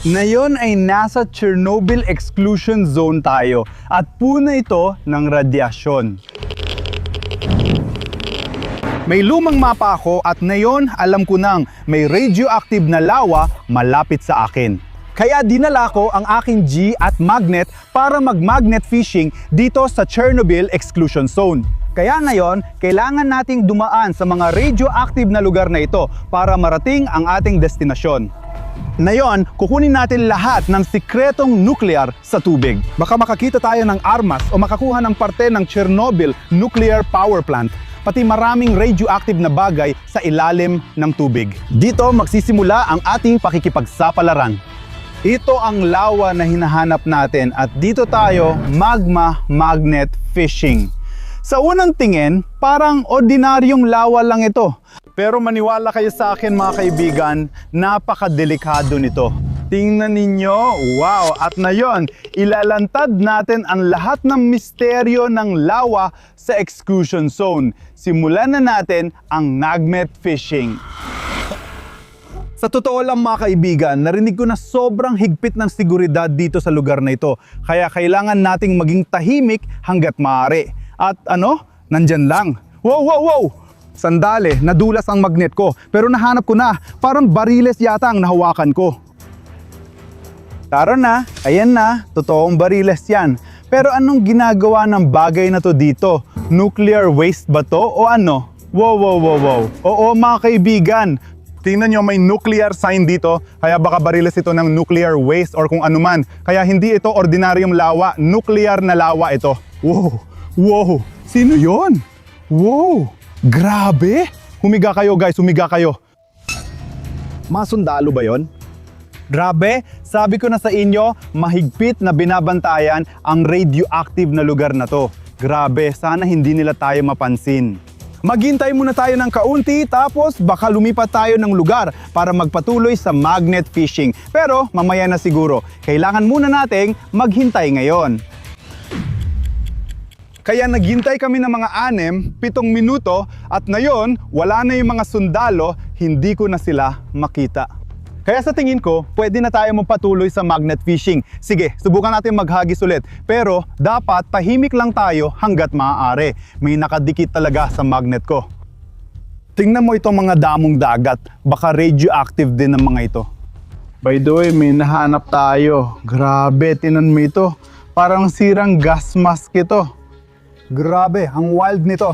Ngayon ay nasa Chernobyl Exclusion Zone tayo at puno ito ng radyasyon. May lumang mapa ako at ngayon alam ko nang may radioactive na lawa malapit sa akin. Kaya dinala ko ang aking G at magnet para mag-magnet fishing dito sa Chernobyl Exclusion Zone. Kaya ngayon, kailangan nating dumaan sa mga radioactive na lugar na ito para marating ang ating destinasyon. Ngayon, kukunin natin lahat ng sikretong nuclear sa tubig. Baka makakita tayo ng armas o makakuha ng parte ng Chernobyl Nuclear Power Plant, pati maraming radioactive na bagay sa ilalim ng tubig. Dito magsisimula ang ating pakikipagsapalaran. Ito ang lawa na hinahanap natin at dito tayo magma magnet fishing. Sa unang tingin, parang ordinaryong lawa lang ito. Pero maniwala kayo sa akin mga kaibigan, napakadelikado nito. Tingnan ninyo, wow! At ngayon, ilalantad natin ang lahat ng misteryo ng lawa sa exclusion zone. Simulan na natin ang magnet fishing. Sa totoo lang mga kaibigan, narinig ko na sobrang higpit ng seguridad dito sa lugar na ito. Kaya kailangan nating maging tahimik hanggat maaari. At nandyan lang. Wow, wow, wow! Sandali, nadulas ang magnet ko. Pero nahanap ko na, parang bariles yata ang nahawakan ko. Tara na, ayan na, totoong bariles yan. Pero anong ginagawa ng bagay na to dito? Nuclear waste ba to o ano? Wow, wow, wow, wow. Oo mga kaibigan, tingnan nyo may nuclear sign dito, kaya baka bariles ito ng nuclear waste or kung anuman. Kaya hindi ito ordinaryong lawa, nuclear na lawa ito. Wow, wow, sino yon? Wow, grabe! Humiga kayo guys, humiga kayo. Mga sundalo ba yon? Grabe, sabi ko na sa inyo, mahigpit na binabantayan ang radioactive na lugar na to. Grabe, sana hindi nila tayo mapansin. Maghintay muna tayo ng kaunti tapos baka lumipat tayo ng lugar para magpatuloy sa magnet fishing. Pero mamaya na siguro, kailangan muna nating maghintay ngayon. Kaya naghintay kami ng mga 6-7 minuto at ngayon wala na yung mga sundalo, hindi ko na sila makita. Kaya sa tingin ko, pwede na tayo magpatuloy sa magnet fishing. Sige, subukan natin maghagis ulit. Pero dapat tahimik lang tayo hanggat maaari. May nakadikit talaga sa magnet ko. Tingnan mo itong mga damong dagat. Baka radioactive din ang mga ito. By the way, may nahanap tayo. Grabe, tinan mo ito. Parang sirang gas mask ito. Grabe, ang wild nito.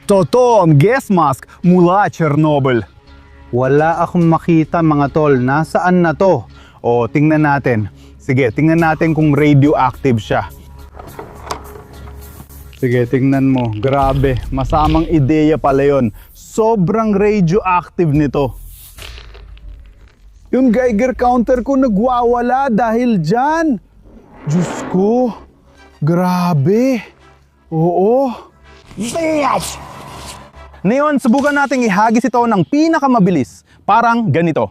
Totoong gas mask mula Chernobyl. Wala akong makita mga tol. Nasaan na to? O, tingnan natin. Sige, tingnan natin kung radioactive siya. Sige, tingnan mo. Grabe, masamang ideya pala yun. Sobrang radioactive nito. Yung Geiger counter ko nagwawala dahil dyan. Diyos ko, grabe. Oo. Yes! Ngayon, subukan nating ihagis ito ng pinakamabilis. Parang ganito.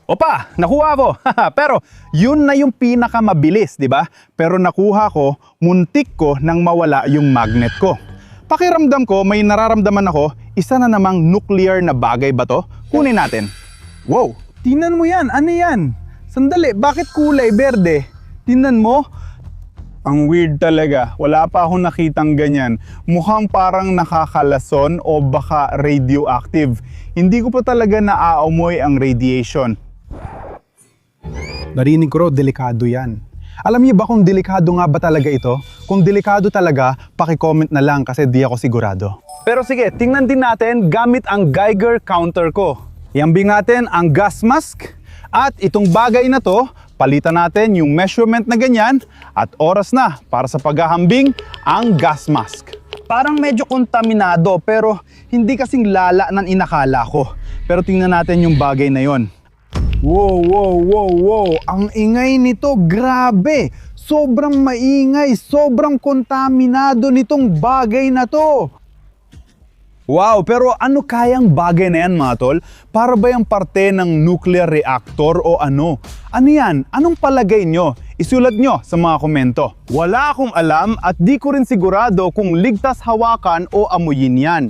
Opa, nakuha ko. Pero yun na yung pinakamabilis, di ba? Pero nakuha ko, muntik ko nang mawala yung magnet ko. Pakiramdam ko, may nararamdaman ako, isa na namang nuclear na bagay ba to? Kunin natin. Wow, tingnan mo yan. Ano yan? Sandali, bakit kulay berde? Tingnan mo. Ang weird talaga. Wala pa akong nakitang ganyan. Mukhang parang nakakalason o baka radioactive. Hindi ko pa talaga naaamoy ang radiation. Narinig ko raw, delikado yan. Alam niyo ba kung delikado nga ba talaga ito? Kung delikado talaga, paki-comment na lang kasi di ako sigurado. Pero sige, tingnan din natin gamit ang Geiger counter ko. Iambing natin ang gas mask at itong bagay na to, palitan natin yung measurement na ganyan at oras na para sa paghahambing ang gas mask. Parang medyo kontaminado pero hindi kasing lala ng inakala ko. Pero tingnan natin yung bagay na yon. Wow, wow, wow, wow. Ang ingay nito, grabe. Sobrang maingay, sobrang kontaminado nitong bagay na to. Wow, pero ano kayang bagay na yan mga tol? Para ba yung parte ng nuclear reactor o ano? Ano yan? Anong palagay nyo? Isulat nyo sa mga komento. Wala akong alam at di ko rin sigurado kung ligtas hawakan o amuyin yan.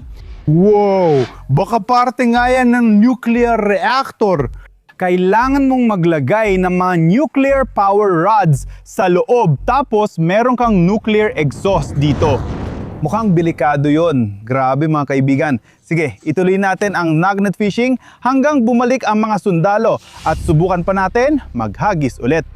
Wow, baka parte nga yan ng nuclear reactor. Kailangan mong maglagay ng mga nuclear power rods sa loob, tapos meron kang nuclear exhaust dito. Mukhang delikado yon. Grabe mga kaibigan. Sige, ituloy natin ang magnet fishing hanggang bumalik ang mga sundalo at subukan pa natin maghagis ulit.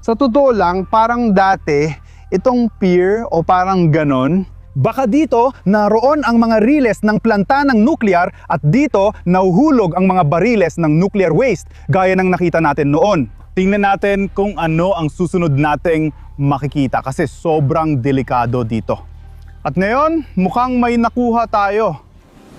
Sa totoo lang, parang dati, itong pier o parang ganon, baka dito naroon ang mga riles ng planta ng nuclear at dito nahuhulog ang mga bariles ng nuclear waste gaya ng nakita natin noon. Tingnan natin kung ano ang susunod nating makikita kasi sobrang delikado dito. At ngayon, mukhang may nakuha tayo.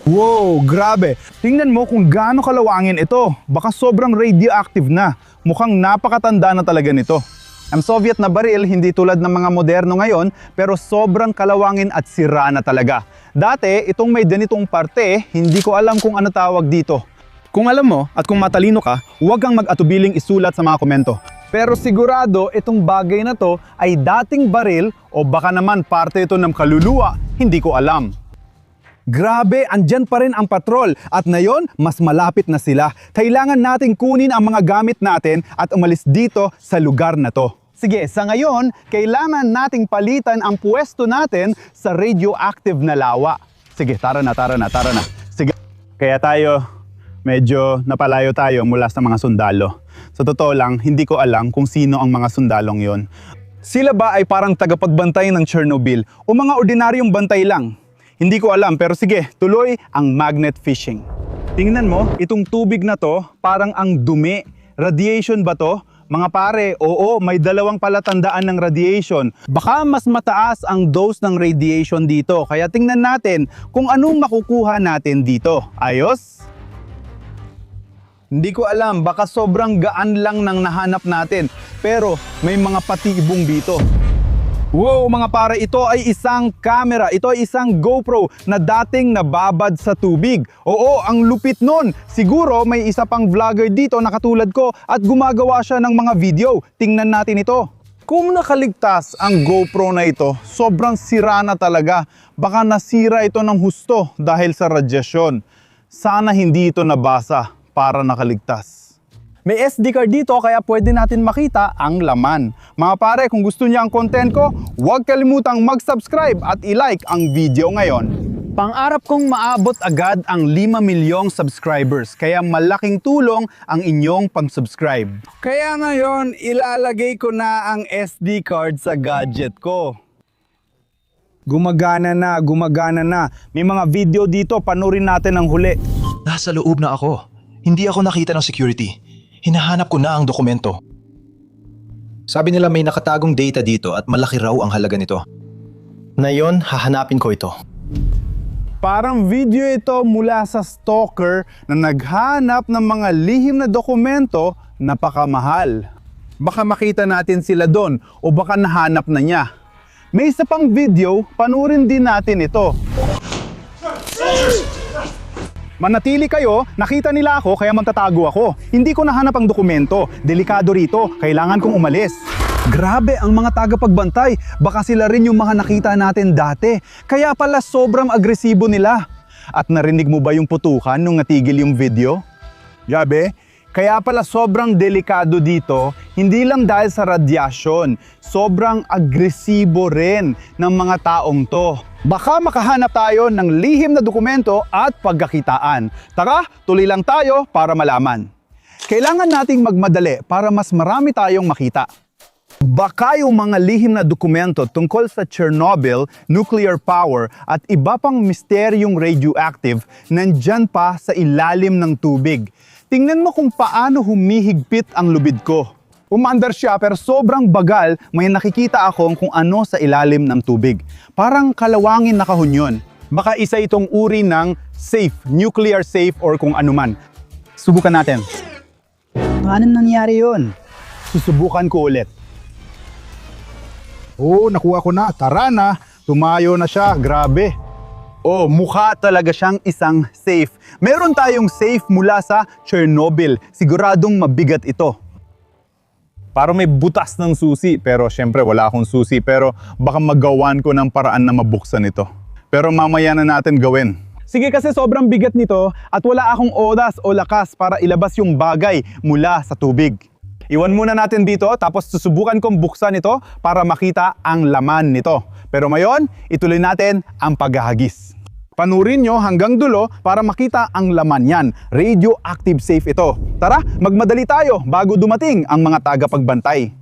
Wow, grabe. Tingnan mo kung gaano kalawangin ito. Baka sobrang radioactive na. Mukhang napakatanda na talaga nito. Ang Soviet na baril, hindi tulad ng mga moderno ngayon, pero sobrang kalawangin at sira na talaga. Dati, itong may ganitong parte, hindi ko alam kung ano tawag dito. Kung alam mo at kung matalino ka, huwag kang mag-atubiling isulat sa mga komento. Pero sigurado itong bagay na to ay dating baril o baka naman parte ito ng kaluluwa, hindi ko alam. Grabe, andyan pa rin ang patrol at ngayon mas malapit na sila. Kailangan nating kunin ang mga gamit natin at umalis dito sa lugar na to. Sige, sa ngayon, kailangan nating palitan ang pwesto natin sa radioactive na lawa. Sige, tara na. Sige, kaya tayo medyo napalayo tayo mula sa mga sundalo. Sa totoo lang, hindi ko alam kung sino ang mga sundalong yon. Sila ba ay parang tagapagbantay ng Chernobyl o mga ordinaryong bantay lang? Hindi ko alam, pero sige, tuloy ang magnet fishing. Tingnan mo, itong tubig na to, parang ang dumi. Radiation ba to? Mga pare, oo, may dalawang palatandaan ng radiation. Baka mas mataas ang dose ng radiation dito. Kaya tingnan natin kung anong makukuha natin dito. Ayos? Hindi ko alam, baka sobrang gaan lang ng nahanap natin. Pero may mga patibong dito. Wow, mga pare, ito ay isang camera. Ito ay isang GoPro na dating nababad sa tubig. Oo, ang lupit nun. Siguro may isa pang vlogger dito na katulad ko at gumagawa siya ng mga video. Tingnan natin ito. Kung nakaligtas ang GoPro na ito, sobrang sira na talaga. Baka nasira ito ng husto dahil sa radyasyon. Sana hindi ito nabasa para nakaligtas. May SD card dito kaya pwede natin makita ang laman. Mga pare, kung gusto niya ang content ko, huwag kalimutang mag-subscribe at i-like ang video ngayon. Pangarap kong maabot agad ang 5 milyong subscribers, kaya malaking tulong ang inyong pag-subscribe. Kaya ngayon, ilalagay ko na ang SD card sa gadget ko. Gumagana na. May mga video dito, panurin natin ang huli. Nasa loob na ako. Hindi ako nakita ng security. Hinahanap ko na ang dokumento. Sabi nila may nakatagong data dito at malaki raw ang halaga nito. Ngayon, hahanapin ko ito. Parang video ito mula sa stalker na naghanap ng mga lihim na dokumento na pakamahal. Baka makita natin sila doon o baka nahanap na niya. May isa pang video, panurin din natin ito. Manatili kayo, nakita nila ako kaya magtatago ako. Hindi ko nahanap ang dokumento. Delikado rito, kailangan kong umalis. Grabe ang mga tagapagbantay. Baka sila rin yung mga nakita natin dati. Kaya pala sobrang agresibo nila. At narinig mo ba yung putukan nung natigil yung video? Grabe. Kaya pala sobrang delikado dito, hindi lang dahil sa radyasyon, sobrang agresibo rin ng mga taong to. Baka makahanap tayo ng lihim na dokumento at pagkakitaan. Tara, tuloy lang tayo para malaman. Kailangan nating magmadali para mas marami tayong makita. Baka yung mga lihim na dokumento tungkol sa Chernobyl, nuclear power at iba pang misteryong radioactive nandyan pa sa ilalim ng tubig. Tingnan mo kung paano humihigpit ang lubid ko. Umaandar siya pero sobrang bagal, may nakikita akong kung ano sa ilalim ng tubig. Parang kalawangin na kahunyon. Baka isa itong uri ng safe, nuclear safe or kung anuman. Subukan natin. Paano nangyari yun? Susubukan ko ulit. Oh, nakuha ko na. Tara na. Tumayo na siya. Grabe. Oh, mukha talaga siyang isang safe. Meron tayong safe mula sa Chernobyl. Siguradong mabigat ito. Parang may butas ng susi. Pero syempre wala akong susi. Pero baka magawan ko ng paraan na mabuksan ito. Pero mamaya na natin gawin. Sige kasi sobrang bigat nito at wala akong oras o lakas para ilabas yung bagay mula sa tubig. Iwan muna natin dito tapos susubukan kong buksan ito para makita ang laman nito. Pero ngayon, ituloy natin ang paghahagis. Panurin nyo hanggang dulo para makita ang laman yan. Radioactive safe ito. Tara, magmadali tayo bago dumating ang mga tagapagbantay.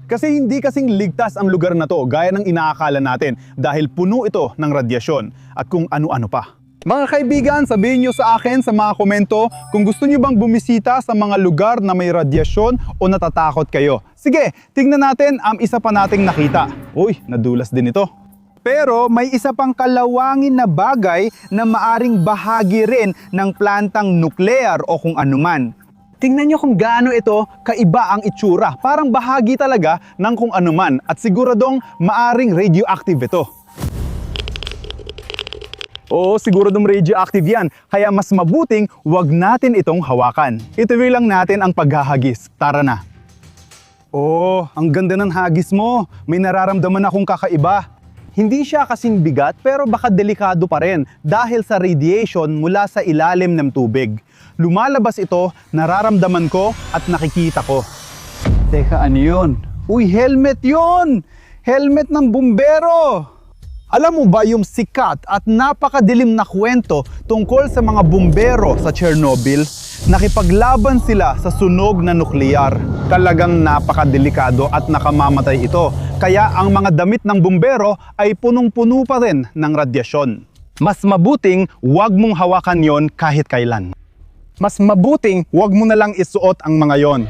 Kasi hindi kasing ligtas ang lugar na to gaya ng inaakala natin dahil puno ito ng radyasyon at kung ano-ano pa. Mga kaibigan, sabihin nyo sa akin sa mga komento kung gusto nyo bang bumisita sa mga lugar na may radyasyon o natatakot kayo. Sige, tingnan natin ang isa pa nating nakita. Uy, nadulas din ito. Pero may isa pang kalawangin na bagay na maaring bahagi rin ng plantang nuklear o kung anuman. Tingnan nyo kung gaano ito kaiba ang itsura. Parang bahagi talaga ng kung anuman at siguradong maaring radioactive ito. Oo, siguradong radioactive yan. Kaya mas mabuting wag natin itong hawakan. Ituloy lang natin ang paghahagis. Tara na. Oh, ang ganda ng hagis mo. May nararamdaman akong kakaiba. Hindi siya kasing bigat pero baka delikado pa rin dahil sa radiation mula sa ilalim ng tubig. Lumalabas ito, nararamdaman ko at nakikita ko. Teka, ano yun? Uy, helmet yun! Helmet ng bumbero! Alam mo ba yung sikat at napakadilim na kwento tungkol sa mga bumbero sa Chernobyl? Nakipaglaban sila sa sunog na nuklear. Talagang napakadelikado at nakamamatay ito. Kaya ang mga damit ng bumbero ay punong-puno pa rin ng radyasyon. Mas mabuting huwag mong hawakan yon kahit kailan. Mas mabuting huwag mo na lang isuot ang mga yon.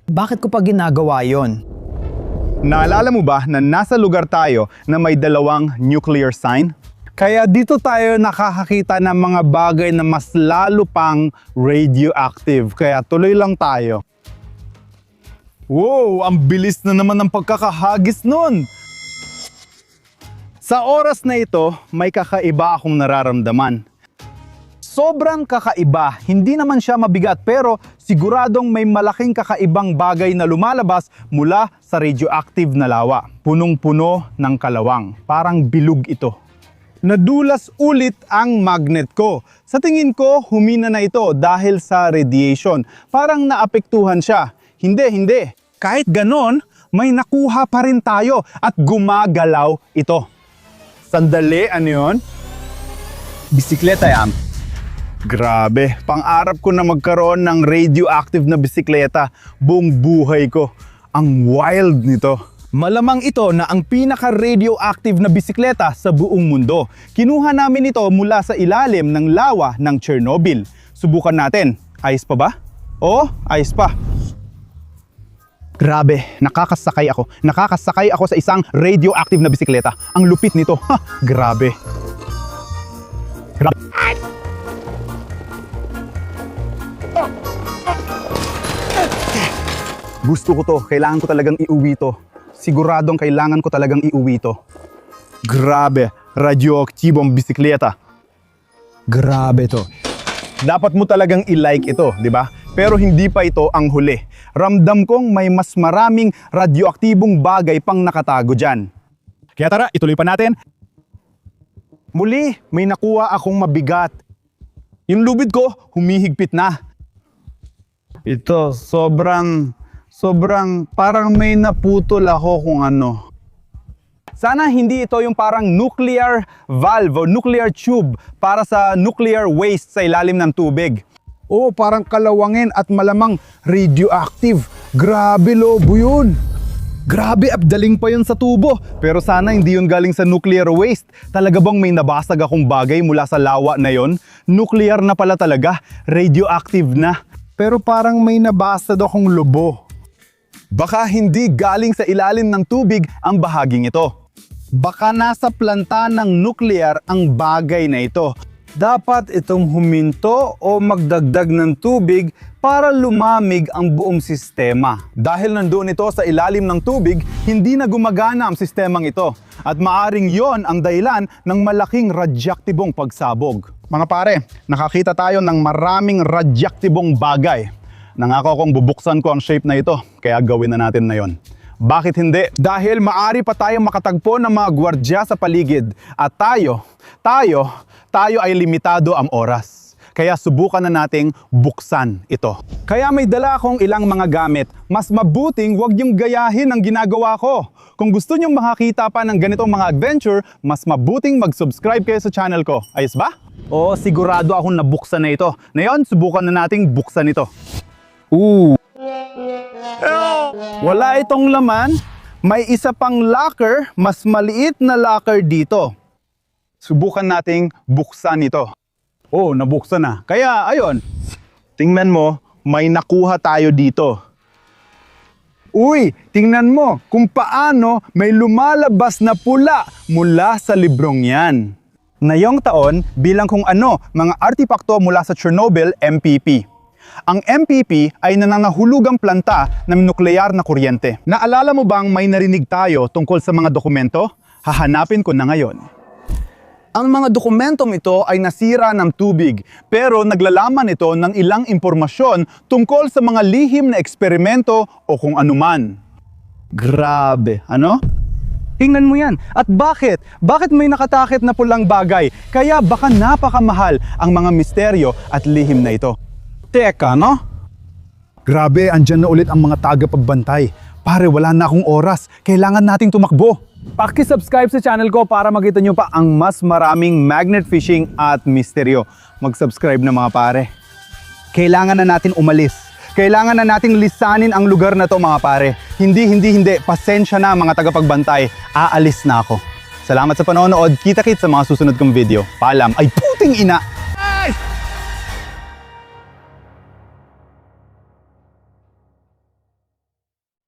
Bakit ko pa ginagawa yon? Naalala mo ba na nasa lugar tayo na may dalawang nuclear sign? Kaya dito tayo nakakakita ng mga bagay na mas lalo pang radioactive. Kaya tuloy lang tayo. Wow, ang bilis na naman ng pagkakahagis nun! Sa oras na ito, may kakaiba akong nararamdaman. Sobrang kakaiba, hindi naman siya mabigat pero siguradong may malaking kakaibang bagay na lumalabas mula sa radioactive na lawa. Punong-puno ng kalawang, parang bilog ito. Nadulas ulit ang magnet ko. Sa tingin ko, humina na ito dahil sa radiation. Parang naapektuhan siya. Hindi. Kahit ganon, may nakuha pa rin tayo at gumagalaw ito. Sandali, ano yun? Bisikleta yan. Grabe, pangarap ko na magkaroon ng radioactive na bisikleta buong buhay ko. Ang wild nito. Malamang ito na ang pinaka-radioactive na bisikleta sa buong mundo. Kinuha namin ito mula sa ilalim ng lawa ng Chernobyl. Subukan natin. Ayos pa ba? Oo, ayos pa. Grabe, nakakasakay ako. Nakakasakay ako sa isang radioactive na bisikleta. Ang lupit nito. Ha, grabe. Grabe. Gusto ko to. Kailangan ko talagang iuwi to. Siguradong kailangan ko talagang iuwi to. Grabe, radioaktibong bisikleta. Grabe to. Dapat mo talagang i-like ito, di ba? Pero hindi pa ito ang huli. Ramdam kong may mas maraming radioaktibong bagay pang nakatago dyan. Kaya tara, ituloy pa natin. Muli, may nakuha akong mabigat. Yung lubid ko, humihigpit na. Ito, sobrang parang may naputol ako kung ano. Sana hindi ito yung parang nuclear valve o nuclear tube para sa nuclear waste sa ilalim ng tubig. Oo, parang kalawangin at malamang radioactive. Grabe, lobo yun. Grabe, abdaling pa yun sa tubo. Pero sana hindi yun galing sa nuclear waste. Talaga bang may nabasag akong bagay mula sa lawa na yon? Nuclear na pala talaga, radioactive na. Pero parang may nabasag akong lobo. Baka hindi galing sa ilalim ng tubig ang bahaging ito. Baka nasa planta ng nuclear ang bagay na ito. Dapat itong huminto o magdagdag ng tubig para lumamig ang buong sistema. Dahil nandoon ito sa ilalim ng tubig, hindi na gumagana ang sistemang ito. At maaring yon ang dahilan ng malaking radyaktibong pagsabog. Mga pare, nakakita tayo ng maraming radyaktibong bagay. Nangako kong bubuksan ko ang shape na ito, kaya gawin na natin na yon. Bakit hindi? Dahil maari pa tayong makatagpo ng mga gwardya sa paligid. At tayo tayo ay limitado ang oras. Kaya subukan na nating buksan ito. Kaya may dala akong ilang mga gamit. Mas mabuting huwag niyong gayahin ang ginagawa ko. Kung gusto niyong makakita pa ng ganitong mga adventure, mas mabuting mag-subscribe kayo sa channel ko. Ayos ba? Oo, sigurado akong nabuksan na ito. Ngayon, subukan na nating buksan ito. Wala itong laman. May isa pang locker, mas maliit na locker dito. Subukan nating buksan ito. Oh, nabuksan na. Kaya, ayun. Tingnan mo, may nakuha tayo dito. Uy, tingnan mo kung paano may lumalabas na pula mula sa librong yan. Ngayong taon, bilang kung ano, mga artipakto mula sa Chernobyl, MPP. Ang MPP ay nanangahulugang planta ng nuklear na kuryente. Naalala mo bang may narinig tayo tungkol sa mga dokumento? Hahanapin ko na ngayon. Ang mga dokumentong ito ay nasira ng tubig, pero naglalaman ito ng ilang impormasyon tungkol sa mga lihim na eksperimento o kung anuman. Grabe, ano? Tingnan mo yan. At bakit? Bakit may nakatakip na pulang bagay? Kaya baka napakamahal ang mga misteryo at lihim na ito. Teka, no? Grabe, andyan na ulit ang mga tagapagbantay. Pare, wala na akong oras. Kailangan nating tumakbo. Paki-subscribe sa channel ko para makita nyo pa ang mas maraming magnet fishing at misteryo. Mag-subscribe na mga pare. Kailangan na natin umalis. Kailangan na nating lisanin ang lugar na to mga pare. Hindi. Pasensya na mga tagapagbantay. Aalis na ako. Salamat sa panonood. Kita-kits sa mga susunod kong video. Paalam. Ay puting ina!